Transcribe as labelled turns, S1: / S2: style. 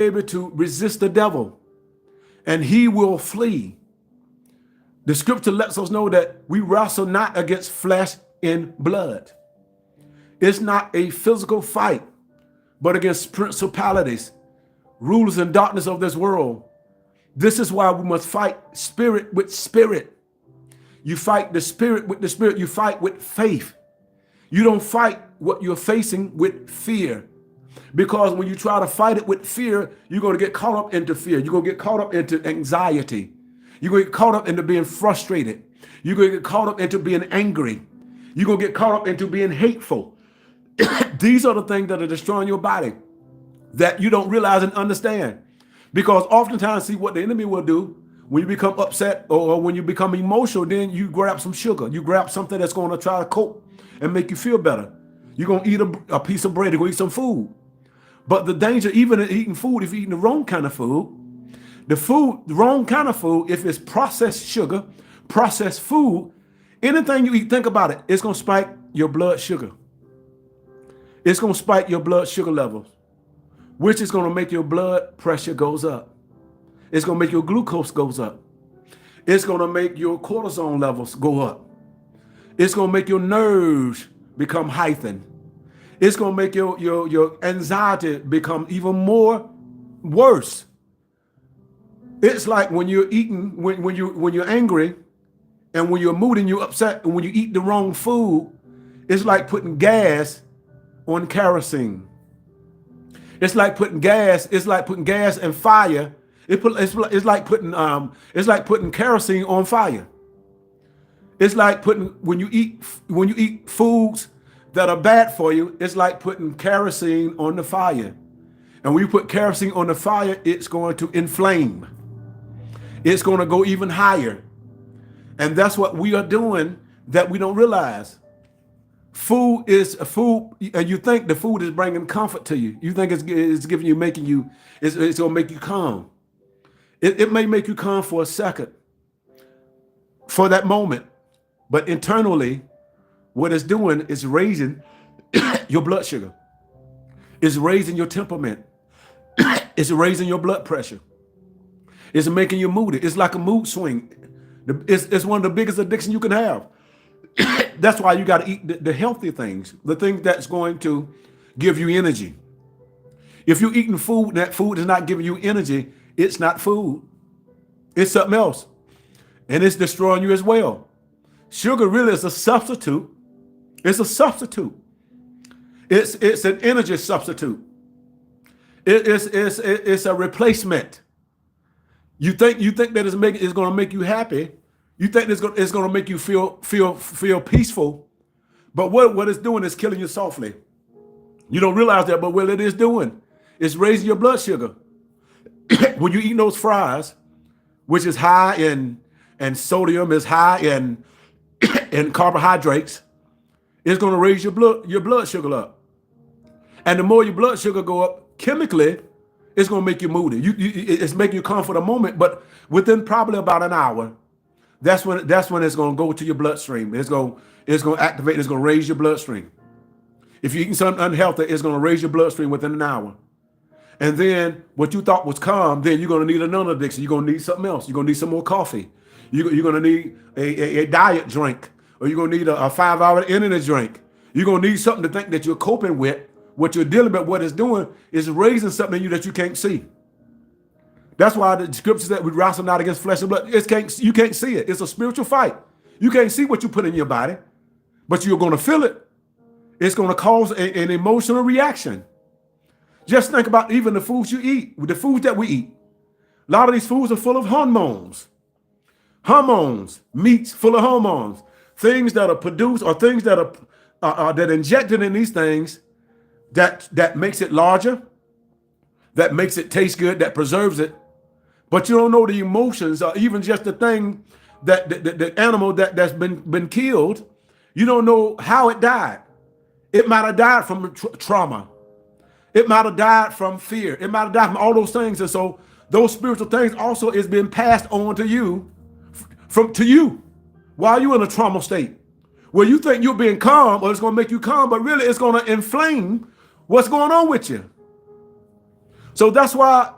S1: able to resist the devil and he will flee. The scripture lets us know that we wrestle not against flesh and blood. It's not a physical fight, but against principalities, rulers and darkness of this world. This is why we must fight spirit with spirit. You fight the spirit with the spirit. You fight with faith. You don't fight what you're facing with fear. Because when you try to fight it with fear, you're going to get caught up into fear. You're going to get caught up into anxiety. You're going to get caught up into being frustrated. You're going to get caught up into being angry. You're going to get caught up into being hateful. These are the things that are destroying your body that you don't realize and understand. Because oftentimes, see what the enemy will do when you become upset or when you become emotional, then you grab some sugar. You grab something that's going to try to cope and make you feel better. You're going to eat a piece of bread. You're going to eat some food. But the danger, even in eating food, if you're eating the wrong kind of food, the wrong kind of food, if it's processed sugar, processed food, anything you eat, think about it, it's going to spike your blood sugar. It's going to spike your blood sugar levels, which is going to make your blood pressure goes up. It's going to make your glucose goes up. It's going to make your cortisone levels go up. It's going to make your nerves become heightened. It's going to make your anxiety become even more worse. It's like when you're eating, when you're angry and when you're moody and you're upset and when you eat the wrong food, it's like putting gas on kerosene. It's like putting gas and fire. It's like putting kerosene on fire. It's like putting when you eat foods that are bad for you, it's like putting kerosene on the fire. And when you put kerosene on the fire, it's going to inflame. It's going to go even higher. And that's what we are doing that we don't realize. Food is a food, and you think the food is bringing comfort to you. You think it's giving you, making you, it's going to make you calm. It may make you calm for a second, for that moment. But internally, what it's doing is raising your blood sugar. It's raising your temperament. It's raising your blood pressure. It's making you moody. It's like a mood swing. It's one of the biggest addictions you can have. That's why you got to eat the healthy things, the things that's going to give you energy. If you're eating food and that food is not giving you energy, it's not food. It's something else. And it's destroying you as well. Sugar really is a substitute. It's a substitute. It's an energy substitute. It's a replacement. You think that it's going to make you happy. You think it's going to make you feel peaceful, but what it's doing is killing you softly. You don't realize that, but what it is doing is raising your blood sugar. When you eat those fries, which is high in sodium, is high in carbohydrates, it's going to raise your blood sugar up. And the more your blood sugar go up, chemically, it's going to make you moody. It's making you calm for the moment, but within probably about an hour, that's when it's going to go to your bloodstream. It's going to activate. It's going to raise your bloodstream. If you're eating something unhealthy, it's going to raise your bloodstream within an hour. And then what you thought was calm, then you're going to need another addiction. You're going to need something else. You're going to need some more coffee. You're going to need a diet drink, or you're going to need a 5-hour energy drink. You're going to need something to think that you're coping with. What you're dealing with, what it's doing is raising something in you that you can't see. That's why the scripture said we wrestle not against flesh and blood. You can't see it. It's a spiritual fight. You can't see what you put in your body, but you're going to feel it. It's going to cause an emotional reaction. Just think about even the foods you eat, the foods that we eat. A lot of these foods are full of hormones. Hormones, meats full of hormones, things that are produced or things that are that injected in these things that makes it larger, that makes it taste good, that preserves it. But you don't know the emotions or even just the thing that the animal that's been killed. You don't know how it died. It might have died from trauma. It might have died from fear. It might have died from all those things. And so those spiritual things also is being passed on to you, to you while you're in a trauma state where you think you're being calm or it's going to make you calm, but really it's going to inflame what's going on with you. So that's why